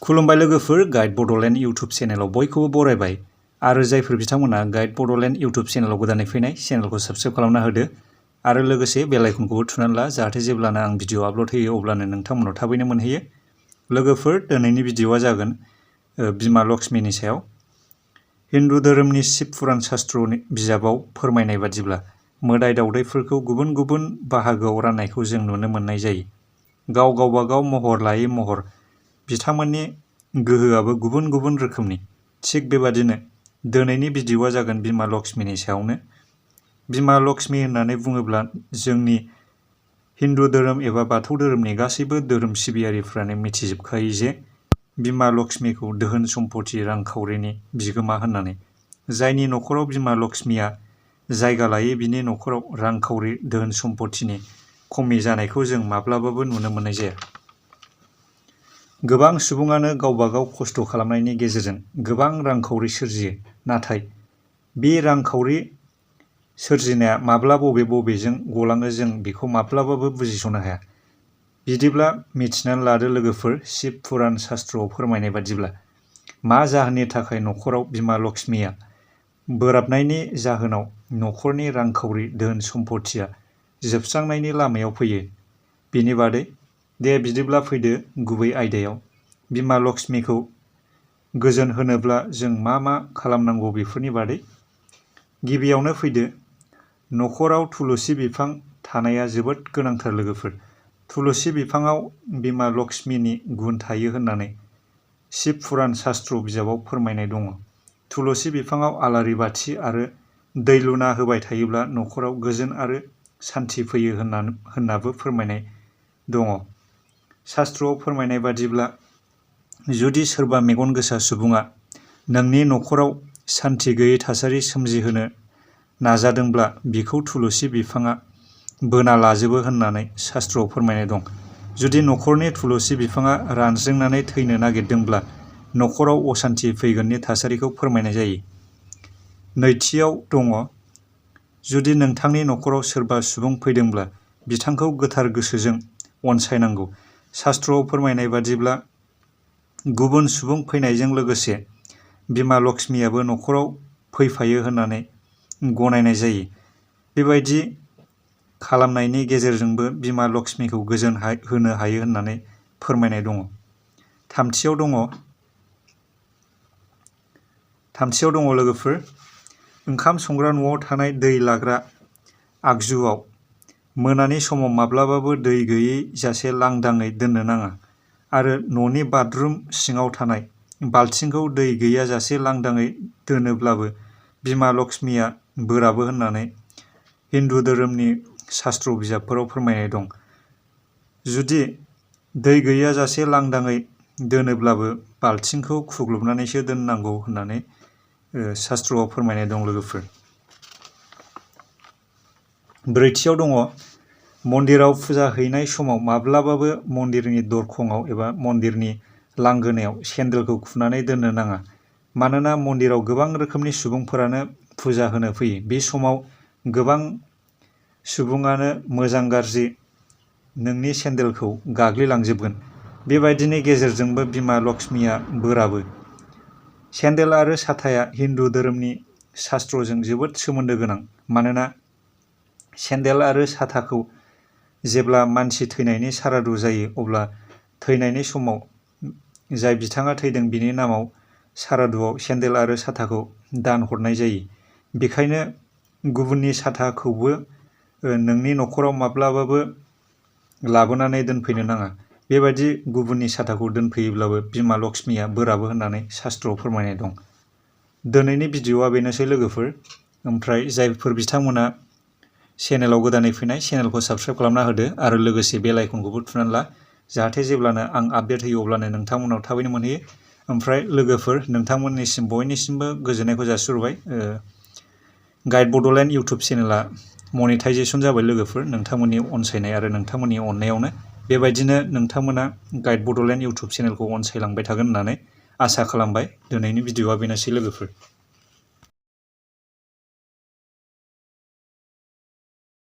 खुलुमबाय लोगोफोर, guide Bodoland YouTube चेनेलाव बयखौबो बरायबाय आरो जायफोर बिथांमोना गाइड बड'लेण्ड इउटुब चेनेलाव गोदानै फैनाय चेनेलखौ साबस्क्राइब खालामना होदो आरो लोगोसे बेल आइकनखौबो थुनानै ला जाहाथे जेब्लानो आं भिडिअ आपल'ड होयो अब्लानो नोंथांमोनाव थाबैनो मोनहैयो। लोगोफोर, दिनैनि भिडिअआ जागोन बिमा लक्ष्मीनि सायाव। हिन्दु धोरोमनि शिब पुराण शास्त्रनि बिजाबाव फोरमायनाय बादिब्ला मोदाय दावदायफोरखौ गुबुन गुबुन बाहागोआव राननायखौ जों नुनो मोननाय जायो। गावबागाव महर लायै महर बिथांमोननि गोहोआबो गुबुन गुबुन रोखोमनि। थिग बेबादिनो दिनैनि भिडिअआ जागोन बिमा लक्ष्मीनि सायावनो। बिमा लक्ष्मी होननानै बुङोब्ला जोंनि हिन्दु धोरोम एबा बाथौ धोरोमनि गासैबो धोरोम सिबियारिफ्रानो मिथिजोबखायो जे बिमा लक्ष्मीखौ दोहोन सम्पति रांखावरिनि बिगोमा होननानै। जायनि न'खराव बिमा लक्ष्मीया जायगा लायो बिनि न'खराव रांखावरि दोहोन सम्पतिनि खमि जानायखौ जों माब्लाबाबो नुनो मोननाय जाया। गोबां सुबुङानो गावबागाव खस्थ' खालामनायनि गेजेरजों गोबां रांखावरि सोरजियो, नाथाय बे रांखावरि सोरजिनाया माब्ला बबेजों गलाङो जों बेखौ माब्लाबाबो बुजिस'नो हाया। बिदिब्ला मिथिनानै लादो लोगोफोर, शिब पुराण शास्त्रआव फोरमायनाय बादिब्ला मा जाहोननि थाखाय न'खराव बिमा लक्ष्मीया बोराबनायनि जाहोनाव न'खरनि रांखावरि दोहोन सम्पतिया जोबस्रांनायनि लामायाव फैयो बेनि बादै। दे बिदिब्ला फैदो गुबै आयदायाव। बिमा लक्ष्मीखौ गोजोन होनोब्ला जों मा खालामनांगौ बेफोरनि बादै। गिबियावनो फैदो, न'खराव थुलुसि बिफां थानाया जोबोद गोनांथार लोगोफोर। थुलुसि बिफाङाव बिमा लक्ष्मीनि गुन थायो होननानै शिब पुराण शास्त्र बिजाबाव फोरमायनाय दङ। थुलुसि बिफाङाव आलारि बाथि आरो दै लुना होबाय थायोब्ला न'खराव गोजोन आरो सान्थि फैयो होननाबो फोरमायनाय दङ। शास्त्रआव फोरमायनाय बादिब्ला जुदि सोरबा मेगन गोसा सुबुङा नोंनि न'खराव सान्थि गैयै थासारि सोमजिहोनो नाजादोंब्ला बिखौ थुलुसि बिफाङा बोना लाजोबो होननानै शास्त्रआव फोरमायनाय दं। जुदि न'खरनि थुलुसि बिफाङा रानज्रिंनानै थैनो नागिरदोंब्ला न'खराव असान्थि फैगोननि थासारिखौ फोरमायनाय जायो। नैथियाव दङ, जुदि नोंथांनि न'खराव सोरबा सुबुं फैदोंब्ला बिथांखौ गोथार गोसोजों अनसायनांगौ। शास्त्रआव फोरमायनाय बादिब्ला गुबुन सुबुं फैनायजों लोगोसे बिमा लक्ष्मीयाबो न'खराव फैफायो होननानै गनायनाय जायो। बेबायदि खालामनायनि गेजेरजोंबो बिमा लक्ष्मीखौ गोजोन होनो हायो होननानै फोरमायनाय दङ। थामथियाव दङ लोगोफोर, ओंखाम संग्रा न'आव थानाय दै लाग्रा आगजुआव मोनानि समाव माब्लाबाबो दै गैयै जासे लांदाङै दोननो नाङा आरो न'नि बाथरुम सिङाव थानाय बाल्थिंखौ दै गैयाजासे लांदाङै दोनोब्लाबो बिमा लक्ष्मीया बोराबो होननानै हिन्दु धोरोमनि शास्त्र बिजाबफोराव फोरमायनाय दं। जुदि दै गैयाजासे लांदाङै दोनोब्लाबो बाल्थिंखौ खुग्लुबनानैसो दोननांगौ होननानै शास्त्रआव फोरमायनाय दं लोगोफोर। ब्रैथियाव दङ, मन्दिराव फुजा हैनाय समाव माब्लाबाबो मन्दिरनि दरखंआव एबा मन्दिरनि लांगोनायाव सेन्देलखौ खुनानै दोननो नाङा। मानोना मन्दिराव गोबां रोखोमनि सुबुंफोरानो फुजा होनो फैयो। बे समाव गोबां सुबुङानो मोजां गाज्रि नोंनि सेन्देलखौ गाग्लिलांजोबगोन। बेबायदिनि गेजेरजोंबो बिमा लक्ष्मीया बोराबो। सेन्देल आरो साथाया हिन्दु धोरोमनि शास्त्रजों जोबोद सोमोन्दो गोनां। मानोना सेन्देल आरो साथाखौ जेब्ला मानसि थैनायनि सारादु जायो अब्ला थैनायनि समाव जाय बिथाङा थैदों बिनि नामाव सारादुआव सेन्देल आरो साथाखौ दान हरनाय जायो। बेखायनो गुबुननि साथाखौबो नोंनि न'खराव माब्लाबाबो लाबोनानै दोनफैनो नाङा। बेबायदि गुबुननि साथाखौ दोनफैयोब्लाबो बिमा लक्ष्मीया बोराबो होननानै शास्त्रआव फोरमायनाय दं। दिनैनि भिडिअआ बेनोसै लोगोफोर। ओमफ्राय जायफोर बिथांमोना चेनेलाव गोदानै फैनाय चेनेलखौ साबस्क्राइब खालामना होदो आरो लोगोसे बेल आइकनखौबो थुनानै ला जाहाथे जेब्लानो आं आपडेट होयो अब्लानो नोंथांमोनाव थाबैनो मोनहैयो। ओमफ्राय लोगोफोर, नोंथांमोननिसिम बयनिसिमबो गोजोननायखौ जासिहरबाय। गाइड बड'लेण्ड इउटुब चेनेला मनिटाइजेसन जाबाय लोगोफोर, नोंथांमोननि अनसायनाय आरो नोंथांमोननि अननायावनो। बेबायदिनो नोंथांमोना गाइड बड'लेण्ड इउटुब चेनेलखौ अनसायलांबाय थागोन होननानै आसा खालामबाय। दिनैनि भिडिअआ बेनोसै लोगोफोर।